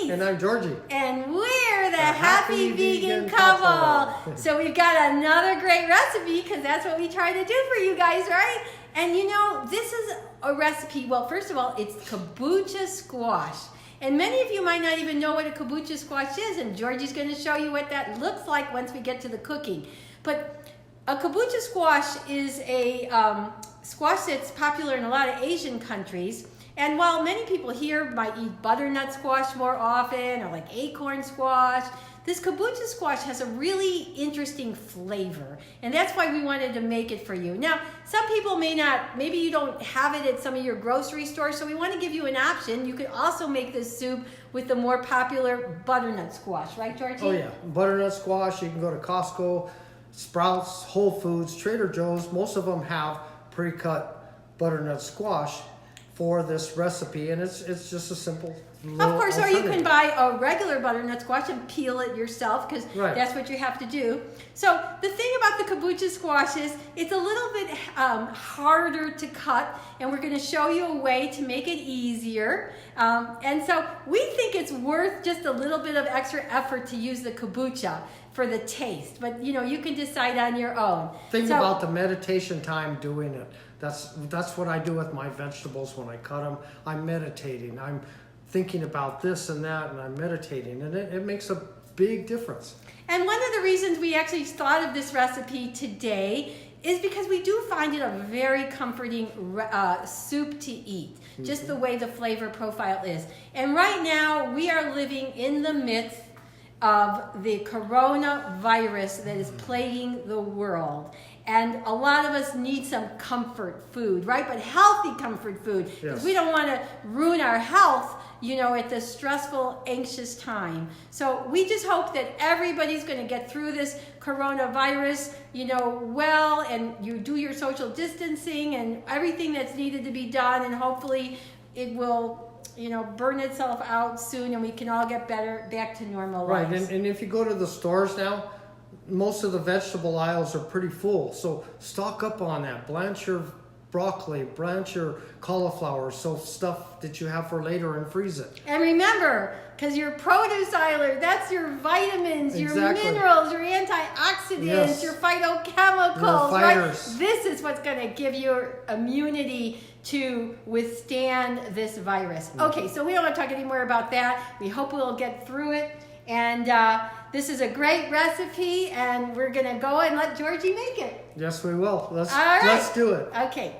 Louise. And I'm Georgie. And we're the Happy Vegan Couple. So we've got another great recipe because that's what we try to do for you guys, right? And you know, this is a recipe, well, first of all, it's kabocha squash. And many of you might not even know what a kabocha squash is, and Georgie's going to show you what that looks like once we get to the cooking. But a kabocha squash is a squash that's popular in a lot of Asian countries. And while many people here might eat butternut squash more often, or like acorn squash, this kabocha squash has a really interesting flavor. And that's why we wanted to make it for you. Now, some people may not, maybe you don't have it at some of your grocery stores, so we want to give you an option. You could also make this soup with the more popular butternut squash, right, Georgie? Oh yeah, butternut squash. You can go to Costco, Sprouts, Whole Foods, Trader Joe's. Most of them have pre-cut butternut squash for this recipe, and it's just a simple of course, or you can buy a regular butternut squash and peel it yourself, because that's what you have to do. So the thing about the kabocha squash is it's a little bit harder to cut, and we're going to show you a way to make it easier. And so we think it's worth just a little bit of extra effort to use the kabocha for the taste, but you know, you can decide on your own. Think about the meditation time doing it. That's what I do with my vegetables when I cut them. I'm meditating. I'm thinking about this and that, and I'm meditating, and it makes a big difference. And one of the reasons we actually thought of this recipe today is because we do find it a very comforting soup to eat, just the way the flavor profile is. And right now, we are living in the midst of the coronavirus that is plaguing the world. And a lot of us need some comfort food, right? But healthy comfort food. Because we don't want to ruin our health, you know, at this stressful, anxious time. So we just hope that everybody's going to get through this coronavirus, you know, well, and you do your social distancing and everything that's needed to be done. And hopefully it will, you know, burn itself out soon and we can all get back to normal lives. Right, and if you go to the stores now, most of the vegetable aisles are pretty full, so stock up on that. Blanch your broccoli, blanch your cauliflower, so stuff that you have for later, and freeze it. And remember, because your produce aisle, that's your vitamins, your minerals, your antioxidants, your phytochemicals, right? This is what's going to give you immunity to withstand this virus. Okay, so we don't want to talk any more about that. We hope we'll get through it. And this is a great recipe, and we're going to go and let Georgie make it. Yes, we will. Let's do it. Okay.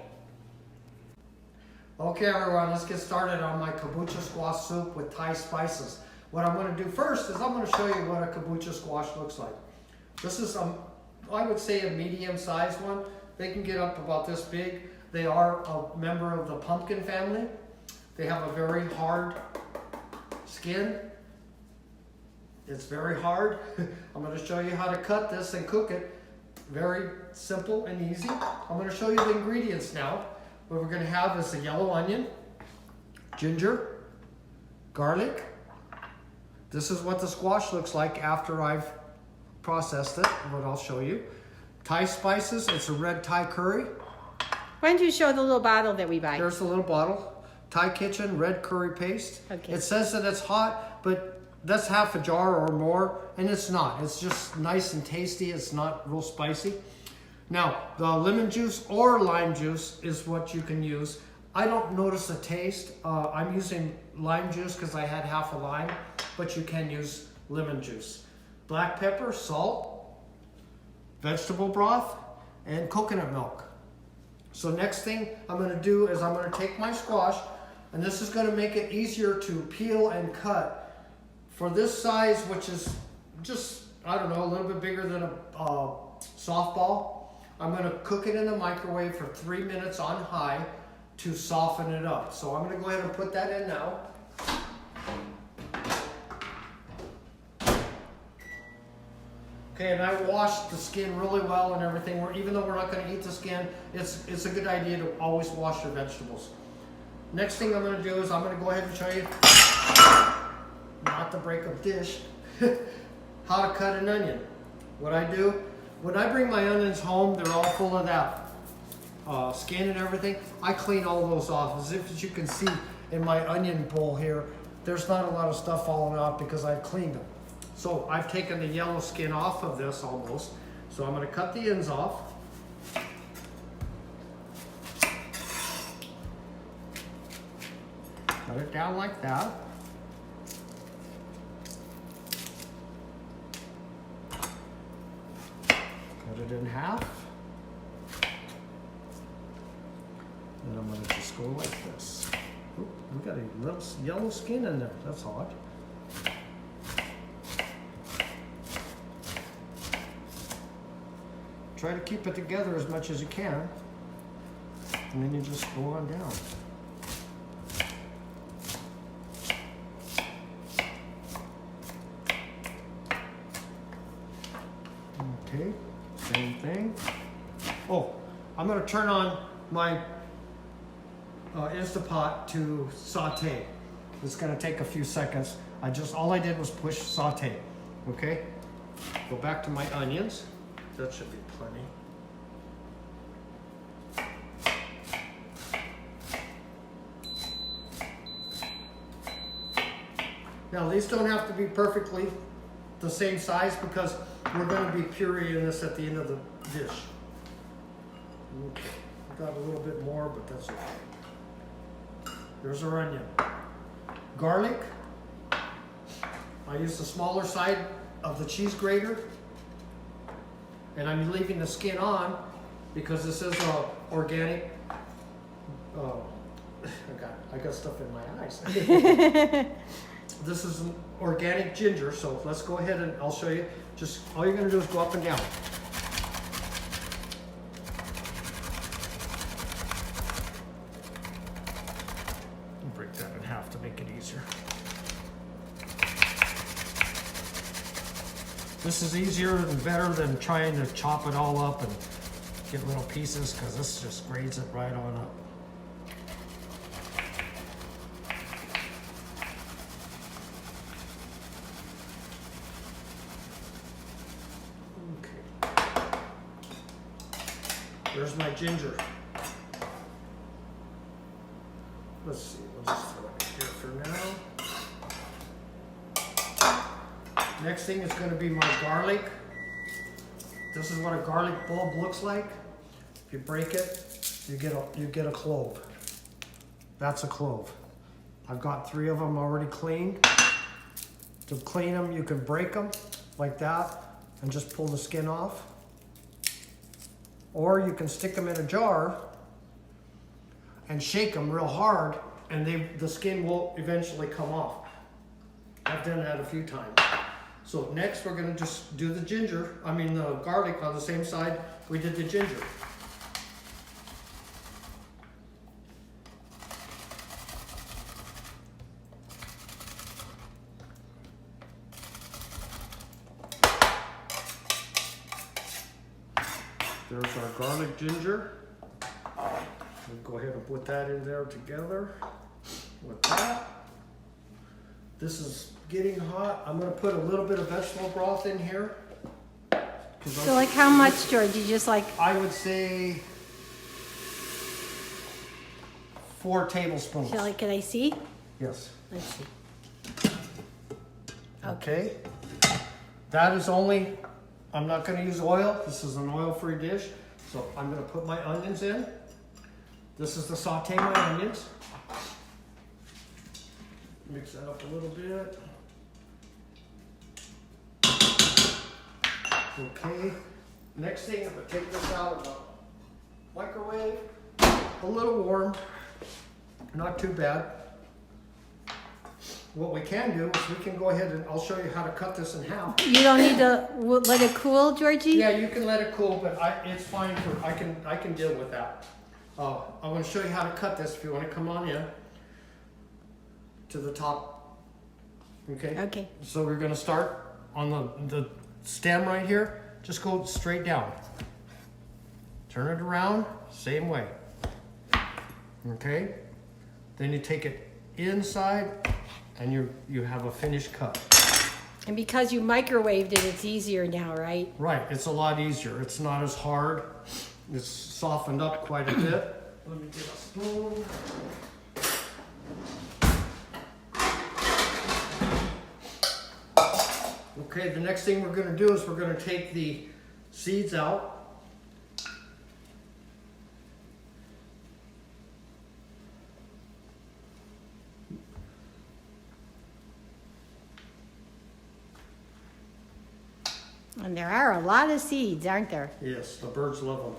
Okay, everyone, let's get started on my kabocha squash soup with Thai spices. What I'm going to do first is I'm going to show you what a kabocha squash looks like. This is, I would say, a medium-sized one. They can get up about this big. They are a member of the pumpkin family. They have a very hard skin. It's very hard. I'm going to show you how to cut this and cook it. Very simple and easy. I'm going to show you the ingredients now. What we're going to have is a yellow onion, ginger, garlic. This is what the squash looks like after I've processed it, what I'll show you. Thai spices, it's a red Thai curry. Why don't you show the little bottle that we buy? There's the little bottle. Thai Kitchen Red Curry Paste. Okay. It says that it's hot, but that's half a jar or more, and it's not. It's just nice and tasty. It's not real spicy. Now, the lemon juice or lime juice is what you can use. I don't notice a taste. I'm using lime juice because I had half a lime, but you can use lemon juice. Black pepper, salt, vegetable broth, and coconut milk. So next thing I'm going to do is I'm going to take my squash, and this is going to make it easier to peel and cut. For this size, which is just, I don't know, a little bit bigger than a softball, I'm going to cook it in the microwave for 3 minutes on high to soften it up. So I'm going to go ahead and put that in now. Okay, and I washed the skin really well and everything. Even though we're not going to eat the skin, it's a good idea to always wash your vegetables. Next thing I'm going to do is I'm going to go ahead and show you, not to break a dish, how to cut an onion. What I do, when I bring my onions home, they're all full of that skin and everything. I clean all those off. As you can see in my onion bowl here, there's not a lot of stuff falling off because I've cleaned them. So I've taken the yellow skin off of this almost. So I'm going to cut the ends off. Cut it down like that. Cut it in half. And I'm going to just go like this. Oop, we got a little yellow skin in there. That's odd. Try to keep it together as much as you can. And then you just go on down. Okay, same thing. Oh, I'm going to turn on my Instapot to saute. It's going to take a few seconds. All I did was push saute. Okay, go back to my onions. That should be plenty. Now these don't have to be perfectly the same size because we're going to be pureeing this at the end of the dish. Okay, got a little bit more, but that's okay. There's our onion. Garlic. I use the smaller side of the cheese grater. And I'm leaving the skin on because this is organic. I got stuff in my eyes. This is an organic ginger, so let's go ahead and I'll show you. Just all you're going to do is go up and down. Break that in half to make it easier. This is easier and better than trying to chop it all up and get little pieces because this just grades it right on up. Okay. There's my ginger. Let's see, we'll just throw it here for now. Next thing is going to be my garlic. This is what a garlic bulb looks like. If you break it, you get a clove. That's a clove. I've got 3 of them already cleaned. To clean them, you can break them like that and just pull the skin off. Or you can stick them in a jar and shake them real hard and the skin will eventually come off. I've done that a few times. So next we're going to just do the the garlic on the same side we did the ginger. There's our garlic ginger. We'll go ahead and put that in there together with that. This is getting hot. I'm going to put a little bit of vegetable broth in here. So like how much, Georgie? Just like... I would say 4 tablespoons. Can I see? Yes. Let's see. Okay. That is only, I'm not going to use oil. This is an oil-free dish. So I'm going to put my onions in. This is to saute my onions. Mix that up a little bit. Okay. Next thing, I'm going to take this out of the microwave. A little warm. Not too bad. What we can do is we can go ahead and I'll show you how to cut this in half. You don't need to let it cool, Georgie? Yeah, you can let it cool, but it's fine for, I can deal with that. I'm going to show you how to cut this if you want to come on in to the top. Okay? Okay. So we're going to start on the stem right here. Just go straight down. Turn it around, same way. Okay? Then you take it inside and you have a finished cut. And because you microwaved it, it's easier now, right? Right, it's a lot easier. It's not as hard. It's softened up quite a bit. Let me get a spoon. Okay, the next thing we're going to do is we're going to take the seeds out. And there are a lot of seeds, aren't there? Yes, the birds love them.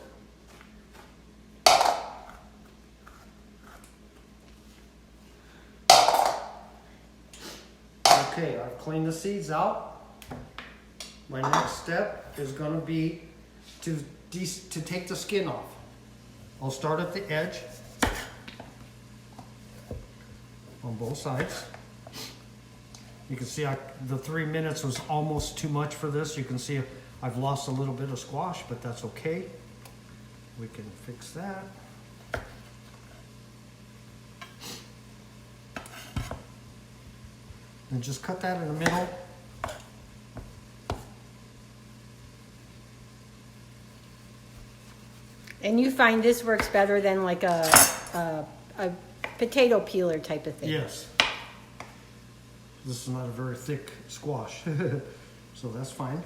Okay, I've cleaned the seeds out. My next step is going to be to take the skin off. I'll start at the edge on both sides. You can see the 3 minutes was almost too much for this. You can see I've lost a little bit of squash, but that's okay. We can fix that. And just cut that in the middle. And you find this works better than like a potato peeler type of thing? Yes. This is not a very thick squash, so that's fine.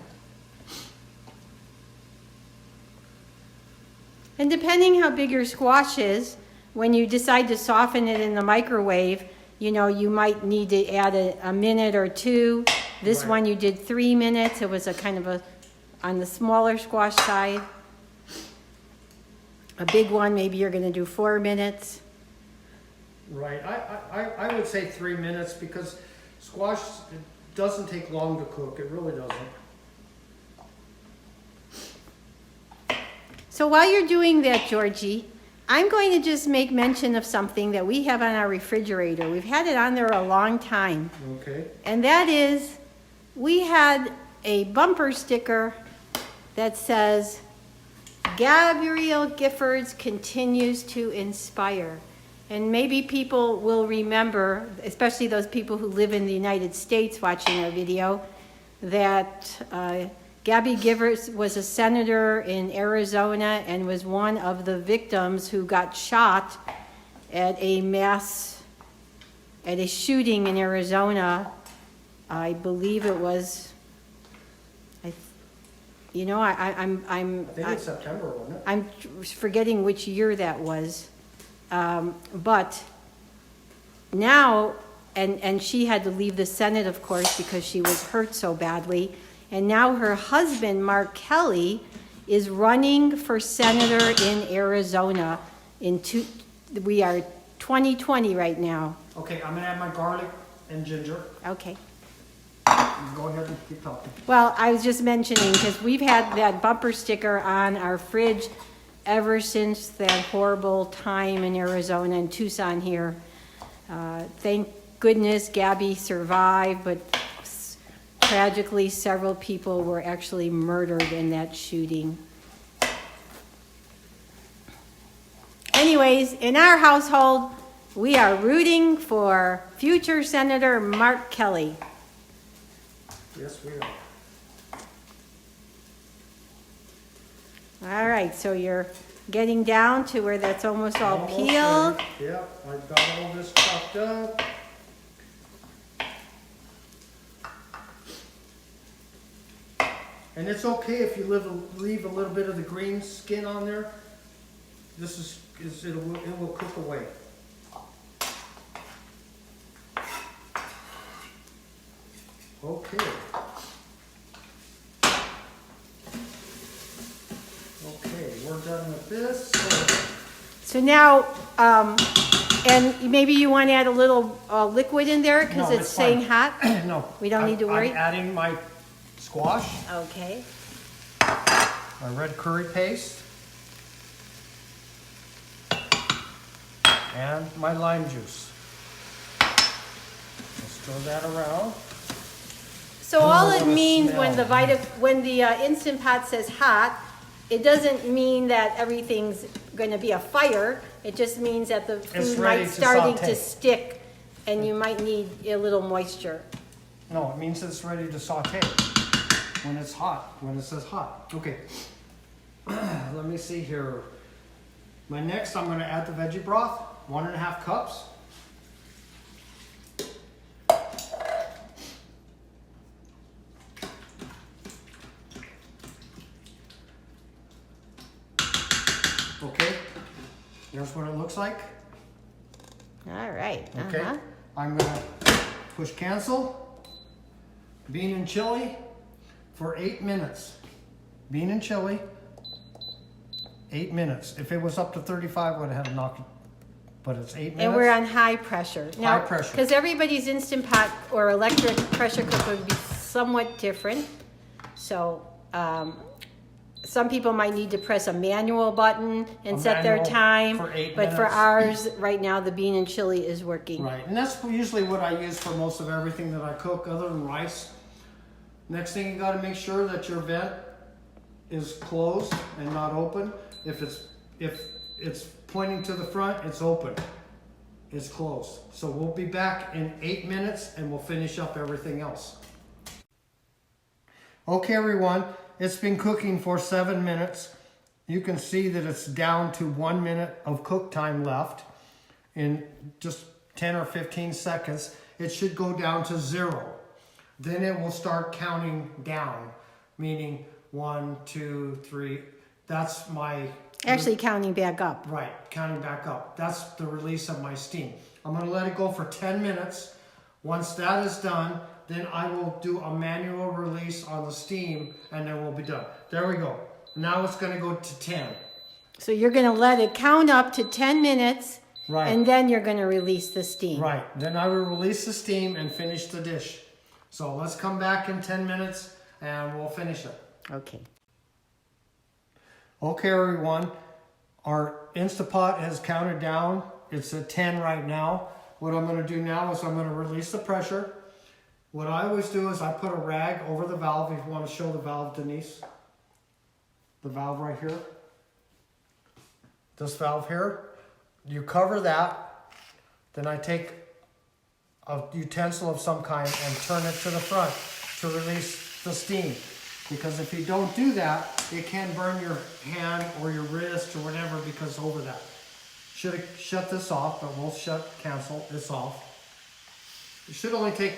And depending how big your squash is, when you decide to soften it in the microwave, you know, you might need to add a minute or two. This Right. one you did 3 minutes. It was a kind of on the smaller squash side. A big one, maybe you're going to do 4 minutes. Right, I would say 3 minutes because squash, it doesn't take long to cook. It really doesn't. So while you're doing that, Georgie, I'm going to just make mention of something that we have on our refrigerator. We've had it on there a long time. Okay. And that is, we had a bumper sticker that says, Gabrielle Giffords continues to inspire. And maybe people will remember, especially those people who live in the United States watching our video, that Gabby Giffords was a senator in Arizona and was one of the victims who got shot at a shooting in Arizona. I believe it was, I think it's September, wasn't it? I'm forgetting which year that was. But now, and she had to leave the Senate, of course, because she was hurt so badly. And now her husband, Mark Kelly, is running for senator in Arizona. We are 2020 right now. Okay, I'm gonna add my garlic and ginger. Okay. Go ahead and keep talking. Well, I was just mentioning, because we've had that bumper sticker on our fridge ever since that horrible time in Arizona and Tucson here. Thank goodness Gabby survived, but tragically several people were actually murdered in that shooting. Anyways, in our household, we are rooting for future Senator Mark Kelly. Yes, we are. All right, so you're getting down to where that's almost all peeled. Yep, I've got all this chopped up. And it's okay if you leave a little bit of the green skin on there. This it will cook away. Okay. Okay, we're done with this. So now, and maybe you want to add a little liquid in there because No, it's staying hot? No. We don't need to worry? I'm adding my squash, Okay. my red curry paste, and my lime juice. Let's throw that around. So all it what a means smell. when the Instant Pot says hot, it doesn't mean that everything's going to be a fire. It just means that the food ready might to starting saute. to stick and you might need a little moisture. No, it means it's ready to saute when it's hot, when it says hot. Okay, let me see here. I'm going to add the veggie broth, 1.5 cups. There's what it looks like. All right. Okay. I'm gonna push cancel. Bean and chili for 8 minutes. Bean and chili, 8 minutes. If it was up to 35, I would have had to knock it. But it's 8 minutes. And we're on high pressure. High pressure. Because everybody's Instant Pot or electric pressure cooker would be somewhat different. So some people might need to press a manual button and set their time. For 8 but minutes. for ours, right now, the bean and chili is working. Right, and that's usually what I use for most of everything that I cook, other than rice. Next thing, you got to make sure that your vent is closed and not open. If it's pointing to the front, it's open. It's closed. So we'll be back in 8 minutes and we'll finish up everything else. Okay, everyone, it's been cooking for 7 minutes. You can see that it's down to 1 minute of cook time left. In just 10 or 15 seconds, it should go down to 0. Then it will start counting down, meaning 1, 2, 3. That's my... Actually counting back up. Right, counting back up. That's the release of my steam. I'm going to let it go for 10 minutes. Once that is done, then I will do a manual release on the steam, and then we'll be done. There we go. Now it's going to go to 10. So you're going to let it count up to 10 minutes, Right. and then you're going to release the steam. Right. Then I will release the steam and finish the dish. So let's come back in 10 minutes, and we'll finish it. Okay. Okay, everyone. Our Instapot has counted down. It's at 10 right now. What I'm going to do now is I'm going to release the pressure. What I always do is I put a rag over the valve. If you want to show the valve, Denise. The valve right here. This valve here. You cover that. Then I take a utensil of some kind and turn it to the front to release the steam. Because if you don't do that, it can burn your hand or your wrist or whatever because over that. Should have shut this off, but we'll cancel this off. It should only take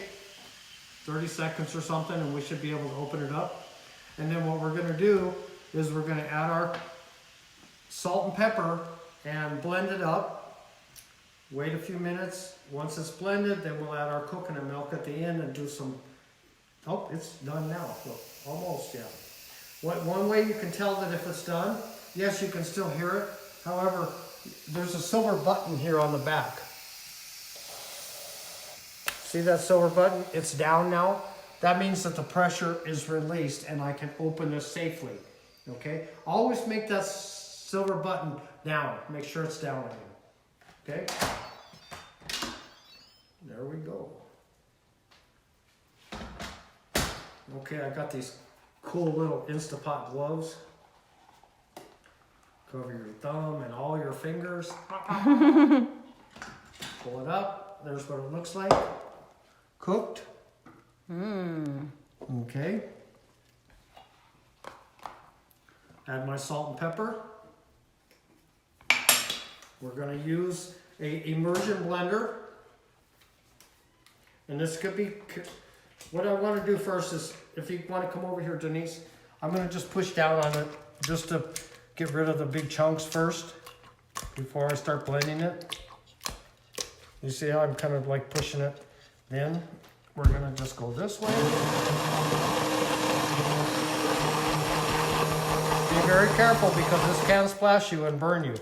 30 seconds or something, and we should be able to open it up. And then what we're going to do is we're going to add our salt and pepper and blend it up. Wait a few minutes. Once it's blended, then we'll add our coconut milk at the end and do some... Oh, it's done now. Look, almost, yeah. One way you can tell that if it's done, yes, you can still hear it. However, there's a silver button here on the back. See that silver button? It's down now. That means that the pressure is released and I can open this safely. Okay? Always make that silver button down. Make sure it's down again. Okay? There we go. Okay, I got these cool little Instapot gloves. Cover your thumb and all your fingers. Pull it up. There's what it looks like. Cooked. Okay. Add my salt and pepper. We're going to use a immersion blender. And this could be... What I want to do first is, if you want to come over here, Denise, I'm going to just push down on it just to get rid of the big chunks first before I start blending it. You see how I'm kind of like pushing it? Then we're going to just go this way. Be very careful because this can splash you and burn you.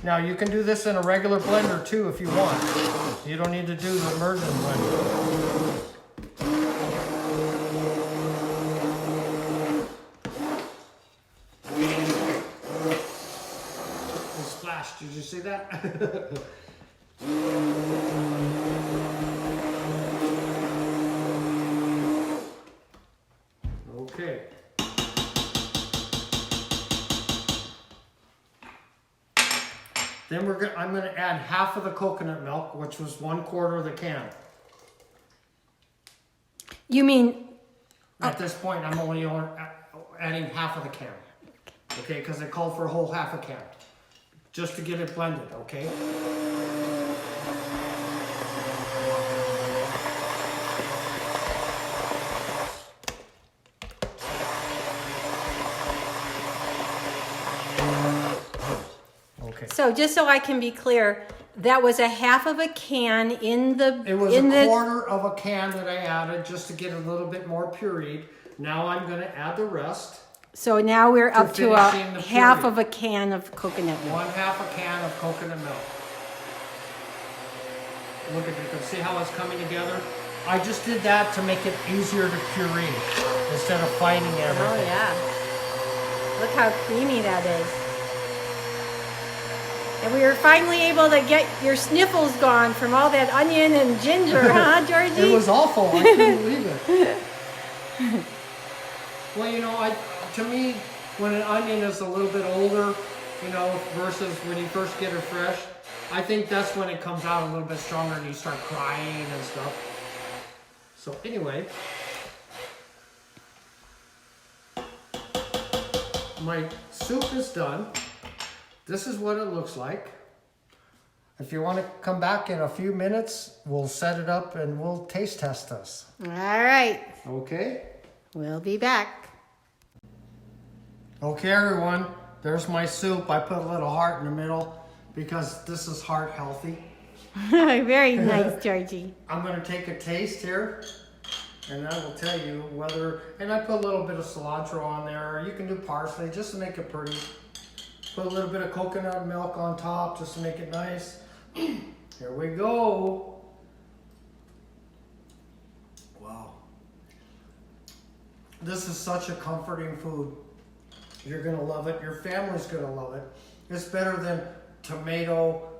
Now you can do this in a regular blender too if you want. You don't need to do the immersion blender. It splashed, did you see that? Okay. Then I'm going to add half of the coconut milk, which was 1/4 of the can. You mean... At this point, I'm only adding half of the can. Okay, because I called for a whole half a can. Just to get it blended, okay? Okay. So just so I can be clear, that was a half of a can in the... It was a quarter of a can that I added just to get a little bit more pureed. Now I'm going to add the rest. So now we're up to a half puree. of a can of coconut milk. 1/2 a can of coconut milk. Look at it. You can see how it's coming together. I just did that to make it easier to puree instead of fighting everything. Oh, yeah. Look how creamy that is. And we were finally able to get your sniffles gone from all that onion and ginger, huh, Georgie? It was awful. I couldn't believe it. Well, you know, to me, when an onion is a little bit older, you know, versus when you first get it fresh, I think that's when it comes out a little bit stronger and you start crying and stuff. So anyway, my soup is done. This is what it looks like. If you want to come back in a few minutes, we'll set it up and we'll taste test this. All right. Okay? We'll be back. Okay, everyone. There's my soup. I put a little heart in the middle because this is heart healthy. Very nice, Georgie. I'm going to take a taste here. And I will tell you whether... And I put a little bit of cilantro on there. You can do parsley just to make it pretty. Put a little bit of coconut milk on top just to make it nice. Here we go. Wow. This is such a comforting food. You're going to love it. Your family's going to love it. It's better than tomato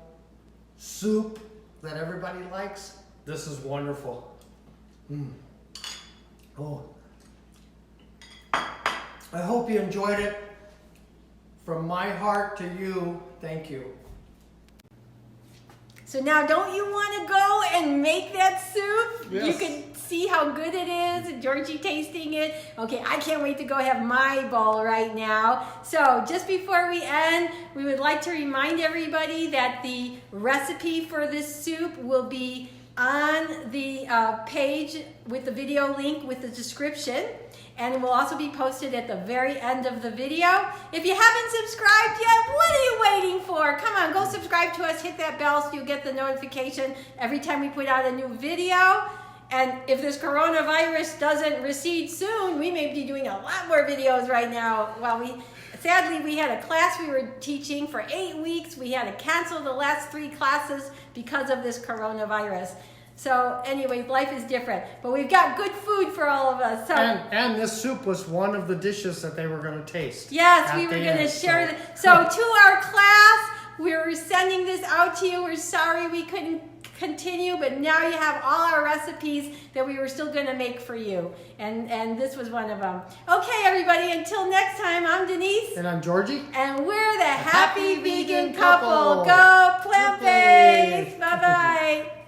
soup that everybody likes. This is wonderful. Oh. I hope you enjoyed it. From my heart to you, thank you. So now don't you want to go and make that soup? Yes. You can see how good it is, Georgie tasting it. Okay, I can't wait to go have my bowl right now. So just before we end, we would like to remind everybody that the recipe for this soup will be on the page with the video link with the description. And it will also be posted at the very end of the video. If you haven't subscribed yet, what are you waiting for? Come on, go subscribe to us, hit that bell so you get the notification every time we put out a new video. And if this coronavirus doesn't recede soon, we may be doing a lot more videos right now. Well, sadly, we had a class we were teaching for 8 weeks. We had to cancel the last 3 classes because of this coronavirus. So anyway, life is different, but we've got good food for all of us. So, and this soup was one of the dishes that they were going to taste. Yes, we were going to share. So to our class, we're sending this out to you. We're sorry we couldn't continue, but now you have all our recipes that we were still going to make for you. And this was one of them. Okay, everybody, until next time, I'm Denise. And I'm Georgie. And we're the Happy Vegan Couple. Go plant-based. Bye-bye.